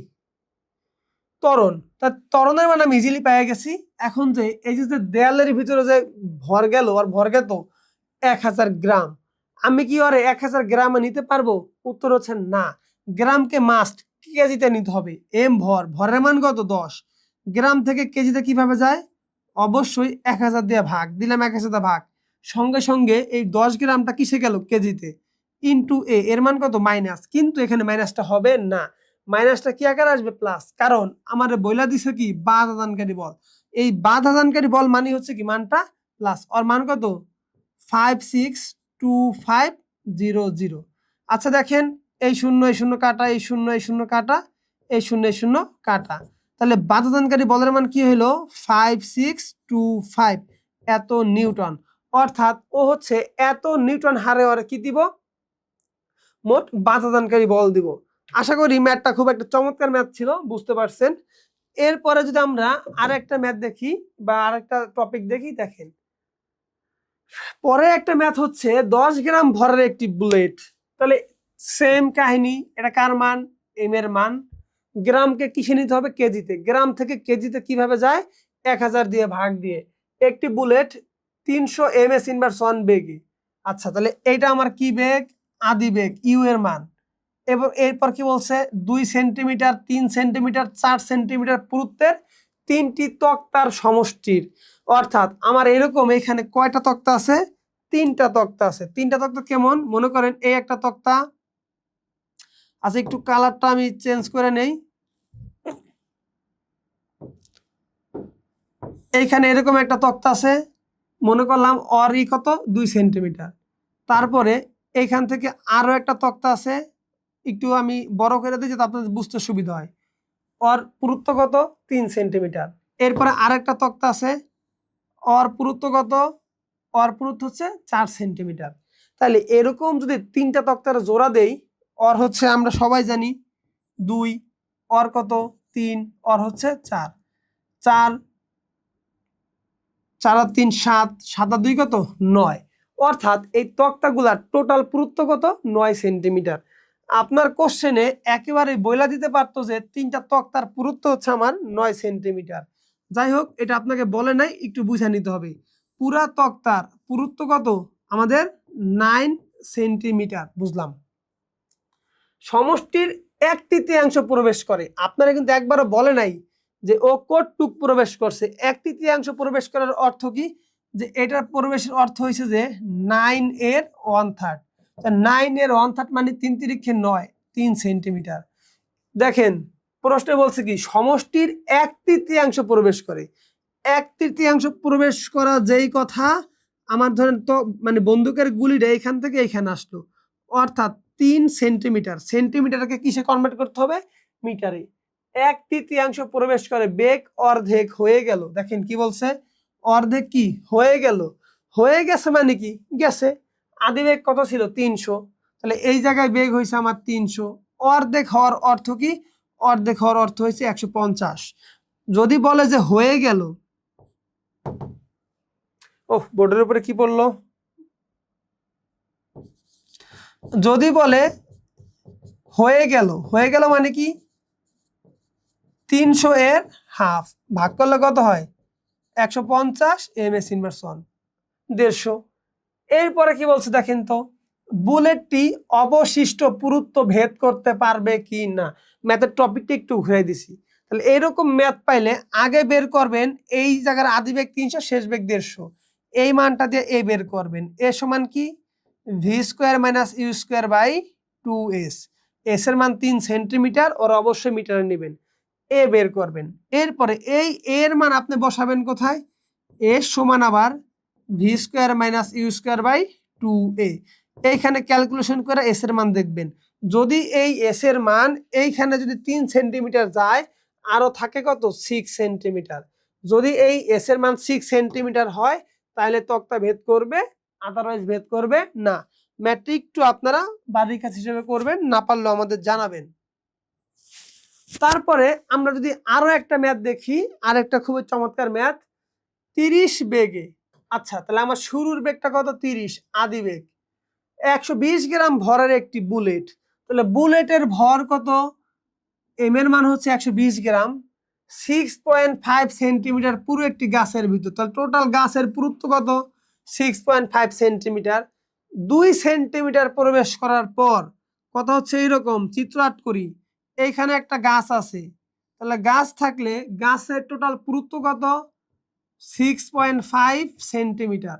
ত্বরণ, তা ত্বরণের মানে আমি ইজিলি পেয়ে গেছি। এখন যে এই যে দেয়ালের ভিতরে যে ভর গেল আর ভর গেত 1000 গ্রাম, আমি কি ওরে 1000 গ্রামে নিতে পারবো, উত্তর হচ্ছে না, গ্রামকে মাস্ট কেজিতে নিতে হবে। এম ভর, ভরের মান কত 10, গ্রাম থেকে কেজিতে কিভাবে যায় অবশ্যই 1000 দিয়ে ভাগ দিলাম, 1000 দিয়ে ভাগ, সঙ্গে সঙ্গে এই 10 গ্রামটা কিসে গেল, কেজিতে, ইন্টু এ, এর মান কত, মাইনাস, কিন্তু এখানে মাইনাসটা হবে না, মাইনাসটা কি আকারে আসবে, প্লাস, কারণ আমার বইলা দিছে কি বাধাদানকারী বল, এই বাধাদানকারী বল মানে হচ্ছে কি মানটা প্লাস, আর মান কত 562500। আচ্ছা দেখেন, এই শূন্য এই শূন্য কাটা, এই শূন্য এই শূন্য কাটা, এই শূন্য এই শূন্য কাটা, তাহলে বাধাদানকারী বলের মান কি হলো 5625 এত নিউটন, অর্থাৎ ও হচ্ছে এত নিউটন হারে ওরে কি দিব, মোট বাধাদানকারী বল দিব। আশা করি ম্যাথটা খুব একটা চমৎকার ম্যাথ ছিল, বুঝতে পারছেন। এরপরে যদি আমরা আরেকটা ম্যাথ দেখি বা আরেকটা টপিক দেখি, দেখেন পরে একটা ম্যাথ হচ্ছে 10 গ্রাম ভরের একটি বুলেট, তাহলে সেম কাহিনী, এটা কার মান, এম এর মান, গ্রামকে কিসে নিতে হবে, কেজিতে, গ্রাম থেকে কেজিতে কিভাবে যায়, 1000 দিয়ে ভাগ দিয়ে, একটি বুলেট 300 ms ইনভার্স 1 বেগে। আচ্ছা তাহলে এইটা আমার কি বেগ, আদি বেগ, ইউ এর মান, এবং এরপর কি বলছে 2 সেন্টিমিটার, 3 সেন্টিমিটার, 4 সেন্টিমিটার পুরুত্বের 3টি তক্তার সমষ্টির, অর্থাৎ আমার এরকম এখানে কয়টা তক্তা আছে, 3টা তক্তা আছে। 3টা তক্তা কেমন, মনে করেন এই একটা তক্তা, আচ্ছা একটু কালারটা আমি চেঞ্জ করে নেই, এইখানে এরকম একটা তক্তা আছে, মনে করলাম অর ই কত 2 সেন্টিমিটার, তারপরে এইখান থেকে আরো একটা তক্তা আছে, একটু আমি বড় করে দিই যাতে আপনাদের বুঝতে সুবিধা হয়, ওর পুরুত্ব কত 3 সেন্টিমিটার, এরপরে আরেকটা তক্তা আছে, ওর পুরুত্ব কত, ওর পুরুত্ব হচ্ছে 4 সেন্টিমিটার। তাহলে এরকম যদি 3টা তক্তার জোড়া দেই, ওর হচ্ছে আমরা সবাই জানি 2, ওর কত 3, ওর হচ্ছে 4, 4 4 আর 3 7, 7 আর 2 কত 9, অর্থাৎ এই তক্তাগুলার টোটাল পুরুত্ব কত 9 সেন্টিমিটার। আপনার কোশ্চেনে একেবারে বইলা দিতে পারতো যে 3টা তক্তার পুরুত্ব হচ্ছে আমার 9 সেন্টিমিটার। যাই হোক, এটা আপনাকে বলে নাই, একটু বুঝে নিতে হবে, পুরা তক্তার পুরুত্ব কত আমাদের 9 সেন্টিমিটার, বুঝলাম। সমষ্টির 1/3 প্রবেশ করে, আপনারা কিন্তু একবারও বলে নাই যে ও কতটুক প্রবেশ করছে, 1/3 প্রবেশ করার অর্থ কি, যে এটার প্রবেশের অর্থ হয়েছে যে 9 এর 1/3, 9 এর 1/3 মানে 3 তিরিক্ষে 9, 3 সেন্টিমিটার। দেখেন প্রশ্নে বলছে কি সমষ্টির 1/3 প্রবেশ করে, 1/3 প্রবেশ করা যেই কথা, আমার ধরেন তো মানে বন্দুকের গুলিটা এখান থেকে এখানে আসলো, অর্থাৎ 3 সেন্টিমিটার, সেন্টিমিটারকে কিসে কনভার্ট করতে হবে, মিটারে, 1/3 প্রবেশ করে, বেগ অর্ধেক হয়ে গেল। দেখেন কি বলছে, অর্ধেক কি হয়ে গেল, হয়ে গেছে মানে কি গেছে, আদি বেগ কত ছিল 300, তাহলে এই জায়গায় বেগ হয়েছে আমার 300, অর্ধেক হওয়ার অর্থ কি, অর্ধেক হওয়ার অর্থ হয়েছে 150। যদি বলে যে হয়ে গেল, ওহ বোর্ডের উপরে কি পড়লো, যদি বলে হয়ে গেল, হয়ে গেল মানে কি 300 এর হাফ ভাগ করলে কত হয় 150 ms ইনভার্স 1, 150। এরপরে কি বলছে দেখেন তো, বুলেটটি অবশিষ্ট পুরুত্ব ভেদ করতে পারবে কি না, ম্যাথের টপিকটা একটু ঘুরে দিছি। তাহলে এইরকম ম্যাথ পাইলে আগে বের করবেন এই জায়গার আদি বেগ 300, শেষ বেগ 150, এই মানটা দিয়ে এ বের করবেন, এ সমান কি V square minus U square by 2s, S এর মান 3 সেন্টিমিটার, ওর অবশ্যই মিটারে নেবেন, এ বের করবেন। এরপরে এই এর মান আপনি বসাবেন কোথায়, এ সমান আবার V square minus U square by 2a, এইখানে ক্যালকুলেশন করে এস এর মান দেখবেন, যদি এই এস এর মান এইখানে যদি 3 সেন্টিমিটার যায়, আরো থাকে কত 6 সেন্টিমিটার, যদি এই এস এর মান 6 সেন্টিমিটার হয় তাহলে তক্তা ভেদ করবে, আদারওয়াইজ ভেদ করবে না। ম্যাট্রিক টু আপনারা বাড়ির কাজ হিসেবে করবেন, না পারলেও আমাদের জানাবেন। তারপরে আমরা যদি আরো একটা ম্যাথ দেখি, আরেকটা খুবই চমৎকার ম্যাথ, 30 বেগে, আচ্ছা তাহলে আমার শুরুর বেগটা কত 30, আদি বেগ, 120 গ্রাম ভরের একটি বুলেট, তাহলে বুলেটের ভর কত, এম এর মান হচ্ছে 120 গ্রাম, 6.5 সেন্টিমিটার পুরো একটি গাছের ভিতর, তাহলে টোটাল গাছের পুরুত্ব কত 6.5 সেন্টিমিটার, 2 সেন্টিমিটার প্রবেশ করার পর কথা হচ্ছে এইরকম, চিত্র আট করি, এইখানে একটা গাছ আছে, তাহলে গাছ থাকলে গাছের টোটাল পুরুত্ব কত 6.5 সেন্টিমিটার।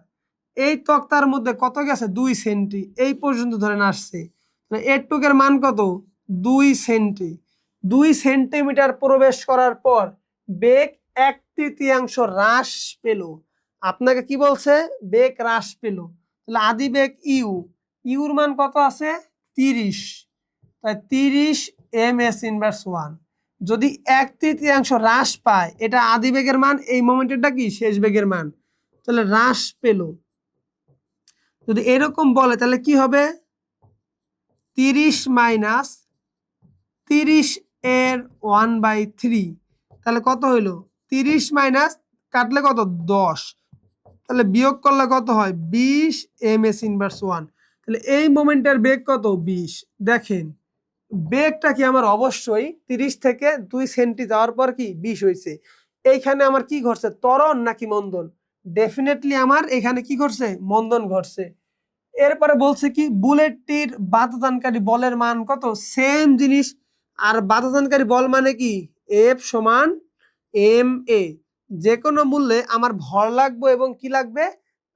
এই তক্তার মধ্যে কত গেছে 2 সেন্টি, এই পর্যন্ত ধরেন আসছে। এর মান কত 2 সেন্টি। 2 সেন্টিমিটার প্রবেশ করার পর বেগ 1/3 হ্রাস পেল। আপনাকে কি বলছে বেগ হ্রাস পেল। তাহলে আদি বেগ ইউর মান কত আছে 30, তাই 30 ms/1। যদি 1/3 হ্রাস পায় এটা আদি বেগের মান, এই মোমেন্টেরটা কি শেষ বেগের মান, তাহলে হ্রাস পেল। যদি এরকম বলে তাহলে কি হবে 30 মাইনাস 30 এর 1/3, তাহলে কত হইলো 30 মাইনাস কাটলে কত 10, তাহলে বিয়োগ করলে কত হয় 20 ms/1। তাহলে এই মোমেন্টের বেগ কত 20। দেখেন বেগটা কি আমার অবশ্যই 30 থেকে 2 সেন্টি যাওয়ার পর কি 20 হয়েছে। এইখানে আমার কি ঘটছে ত্বরণ নাকি মন্দন, ডেফিনেটলি আমার এখানে কি ঘটছে মন্দন ঘটছে। এরপরে বলছে কি বুলেটটির বাধাদানকারী বলের মান কত, সেম জিনিস। আর বাধাদানকারী বল মানে কি এফ সমান এম এ, যে কোনো মূল্যে আমার ভর লাগবে এবং কি লাগবে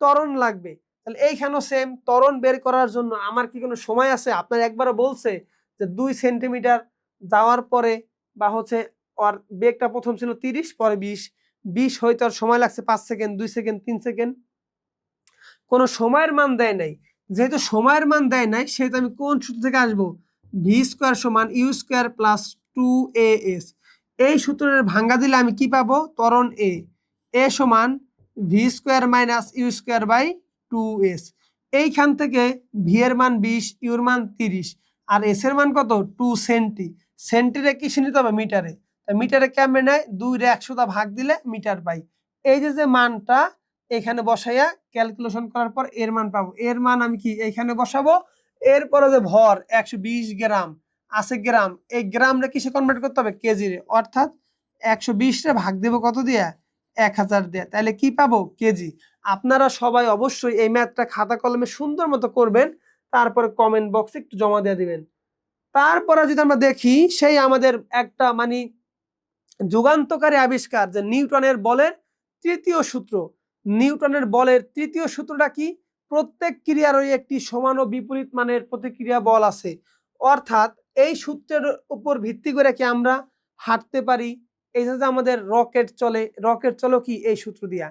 ত্বরণ লাগবে। তাহলে এইখানেও সেম, ত্বরণ বের করার জন্য আমার কি কোনো সময় আছে, আপনার একবারও বলছে যে 2 সেন্টিমিটার যাওয়ার পরে বা হচ্ছে ওর বেগটা প্রথম ছিল 30 পরে 20 হইতে আর সময় লাগছে 5 সেকেন্ড 2 সেকেন্ড 3 সেকেন্ড, কোনো সময়ের মান দেয় নাই। যেহেতু সময়ের মান দেয় নাই সেহেতু আমি কোন সূত্র থেকে আসবো ভি স্কোয়ার সমান ইউ স্কোয়ার প্লাস 2as। এই সূত্রের ভাঙ্গা দিলে আমি কি পাবো ত্বরণ এ সমান V square minus U square by 2s। এইখান থেকে ভি এর মান 20, ইউর মান 30 আর এস এর মান কত 2 সেন্টি। সেন্টিরে কি নিতে হবে মিটারে, মিটারে কেমনে নেয় 2 ভাগ দিলে মিটার পাই। এই যে মানটা এখানে বসাইয়া ক্যালকুলেশন করার পর এর মান পাবো, এর মান আমি কি এখানে বসাবো। এরপরে যে ভর 120 গ্রাম আছে গ্রাম, এই গ্রামটা কিসে কনভার্ট করতে হবে কেজি রে, অর্থাৎ 120 রে ভাগ দেবো কত দিয়া 1000 দিয়ে, তাহলে কি পাবো কেজি। আপনারা সবাই অবশ্যই এই ম্যাথটা খাতা কলমে সুন্দর মতো করবেন, তারপরে কমেন্ট বক্সে একটু জমা দিয়ে দিবেন। তারপরে যদি আমরা দেখি সেই আমাদের একটা মানে যুগান্তকারী আবিষ্কার যে নিউটনের বলের তৃতীয় সূত্র। নিউটনের বলের তৃতীয় সূত্রটা কি, প্রত্যেক ক্রিয়ারই একটি সমান ও বিপরীত মানের প্রতিক্রিয়া বল আছে। অর্থাৎ এই সূত্রের উপর ভিত্তি করে কি আমরা হাঁটতে পারি। এই যে আমাদের রকেট চলে, রকেট চলো কি এই সূত্র দিয়া।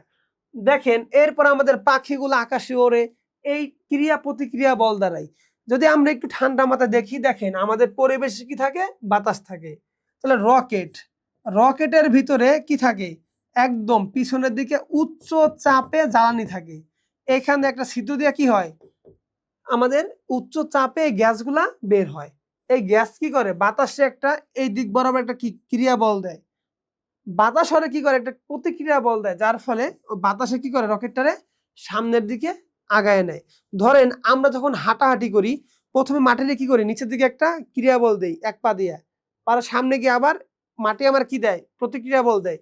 দেখেন এরপর আমাদের পাখিগুলো আকাশে ওড়ে এই ক্রিয়া প্রতিক্রিয়া বল দ্বারাই। যদি আমরা একটু ঠান্ডা মাথায় দেখি, দেখেন আমাদের পরিবেশে কি থাকে বাতাস থাকে। তাহলে রকেটের ভিতরে কি থাকে একদম পিছনের দিকে উচ্চ চাপে জ্বালানি থাকে। এখানে একটা ছিদ্র দিয়ে কি হয় আমাদের উচ্চ চাপে গ্যাসগুলা বের হয়। এই গ্যাস কি করে বাতাসে একটা এই দিক বরাবর একটা কি ক্রিয়া বল দেয়, বাতাস হলে কি করে একটা প্রতিক্রিয়া বল দেয়, যার ফলে বাতাসে কি করে রকেটটারে সামনের দিকে আগায় নেয়। ধরেন আমরা যখন হাঁটাহাঁটি করি প্রথমে মাটিতে কি করি নিচের দিকে একটা ক্রিয়া বল দেই এক পা দিয়ে, আর সামনে গিয়ে আবার মাটি আমার কি দেয় প্রতিক্রিয়া বল দেয়।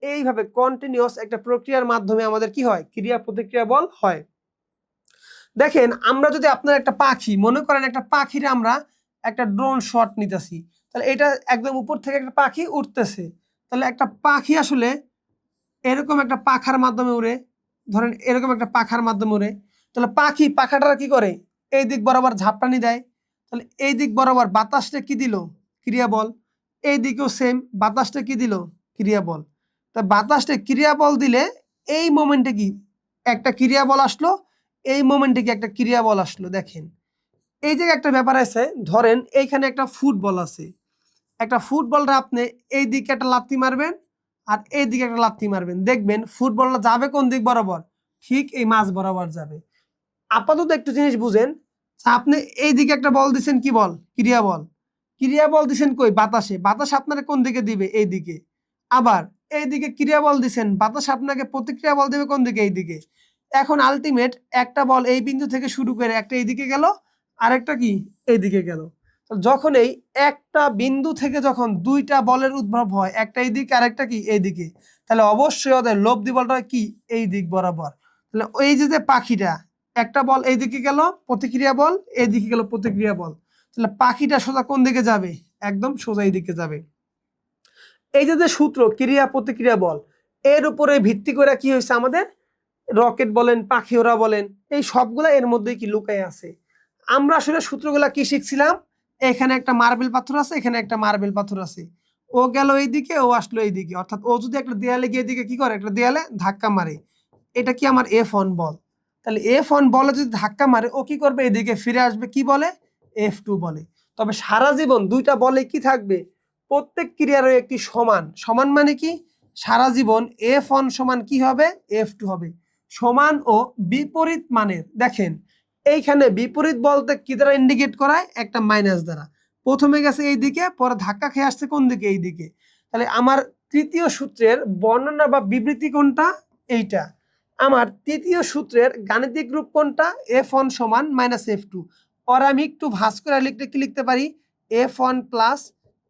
এইভাবে কন্টিনিউয়াস একটা প্রক্রিয়ার মাধ্যমে আমাদের কি হয় ক্রিয়া প্রতিক্রিয়া বল হয়। দেখেন আমরা যদি আপনার একটা পাখি মনে করেন, একটা পাখির আমরা একটা ড্রোন শট নিতেছি, তাহলে এটা একদম উপর থেকে একটা পাখি উঠতেছে, তাহলে একটা পাখি আসলে এরকম একটা পাখার মাধ্যমে উড়ে, ধরেন এরকম একটা পাখার মাধ্যমে উড়ে, তাহলে পাখাটা কি করে এই দিক বরাবর ঝাপটানি দেয়, তাহলে এই দিক বরাবর বাতাসটা কি দিল ক্রিয়া বল, এই দিকেও সেম বাতাসটা কি দিল ক্রিয়া বল। তা বাতাসটা ক্রিয়া বল দিলে এই মোমেন্টে কি একটা ক্রিয়া বল আসলো, এই মোমেন্টে কি একটা ক্রিয়া বল আসলো। দেখেন এই যে একটা ব্যাপার আছে, ধরেন এইখানে একটা ফুটবল আছে, একটা ফুটবলটা আপনি এই দিকে একটা লাথি মারবেন আর এই দিকে একটা লাথি মারবেন, দেখবেন ফুটবলটা যাবে কোন দিক বরাবর, ঠিক এই মাঝ বরাবর যাবে। আপাতত একটু জিনিস বুঝেন, আপনি এই দিকে একটা বল দিচ্ছেন কি বল ক্রিয়া বল, ক্রিয়া বল দিচ্ছেন কই বাতাসে, বাতাস আপনারা কোন দিকে দিবে এই দিকে। আবার এই দিকে ক্রিয়া বল দিচ্ছেন, বাতাস আপনাকে প্রতিক্রিয়া বল দেবে কোন দিকে এই দিকে। এখন আলটিমেট একটা বল এই বিন্দু থেকে শুরু করে একটা এইদিকে গেল আরেকটা কি এইদিকে গেল। যখন এই একটা বিন্দু থেকে যখন দুইটা বলের উদ্ভব হয়, একটা এইদিকে আরেকটা কি এইদিকে, তাহলে অবশ্যই ওদের লব্ধি বলটা কি এই দিক বরাবর। তাহলে এই যে পাখিটা একটা বল এইদিকে গেল প্রতিক্রিয়া বল, এইদিকে গেল প্রতিক্রিয়া বল, তাহলে পাখিটা সোজা কোন দিকে যাবে একদম সোজা এই দিকে যাবে। এই যে সূত্র ক্রিয়া প্রতিক্রিয়া বল, এর উপরে ভিত্তি করে কি হয়েছে আমাদের রকেট বলেন, পাখি ওড়া বলেন, এই সবগুলা এর মধ্যেই কি লুকায় আছে। আমরা আসলে সূত্রগুলা কি শিখছিলাম, এখানে একটা মার্বেল পাথর আছে, এখানে একটা মার্বেল পাথর আছে, ও গেল এইদিকে, ও আসলো এইদিকে, অর্থাৎ ও যদি একটা দেয়ালে গিয়ে এদিকে কি করে, একটা দেয়ালে ধাক্কা মারে, এটা কি আমার F1 বল। তাহলে F1 বলে যদি ধাক্কা মারে, ও কি করবে, এদিকে ফিরে আসবে, কি বলে, F2 বলে। তবে সারা জীবন দুইটা বলে কি থাকবে, প্রত্যেক ক্রিয়ারও একটি সমান, সমান মানে কি, সারা জীবন F1 সমান কি হবে, F2 হবে। সমান ও বিপরীত মানের, দেখেন এইখানে বিপরীত বলতে কি দ্বারা ইন্ডিকেট করায়, একটা মাইনাস দ্বারা। প্রথমে গেছে এই দিকে, পরে ধাক্কা খেয়ে আসছে কোন দিকে, এই দিকে। তাহলে আমার তৃতীয় সূত্রের বর্ণনা বা বিবৃতি কোনটা, এইটা। আমার তৃতীয় সূত্রের গাণিতিক রূপ কোনটা, F1 সমান মাইনাস F2। আর আমি একটু ভাঁজ করে লিখতে কি লিখতে পারি, F1 প্লাস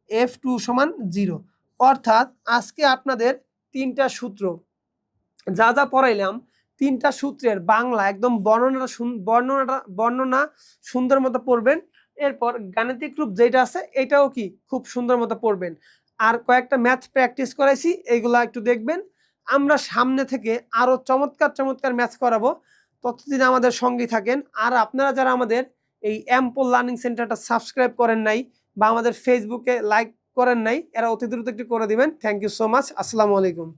F2 সমান 0। অর্থাৎ আজকে আপনাদের তিনটা সূত্র যা যা পড়াইলাম, তিনটা সূত্রের বাংলা একদম বর্ণনা সুন্দর মতো পড়বেন। এরপর গাণিতিক রূপ যেটা আছে এটাও কি খুব সুন্দর মতো পড়বেন। আর কয়েকটা ম্যাথ প্র্যাকটিস করাইছি, এইগুলা একটু দেখবেন। আমরা সামনে থেকে আরো চমৎকার চমৎকার ম্যাথ করাবো, ততদিন আমাদের সঙ্গী থাকেন। আর আপনারা যারা আমাদের এই এমপল লার্নিং সেন্টারটা সাবস্ক্রাইব করেন নাই বা আমাদের ফেসবুকে লাইক করেন নাই, এরা অতি দ্রুত একটু করে দিবেন। Thank you so much. আসসালামু আলাইকুম।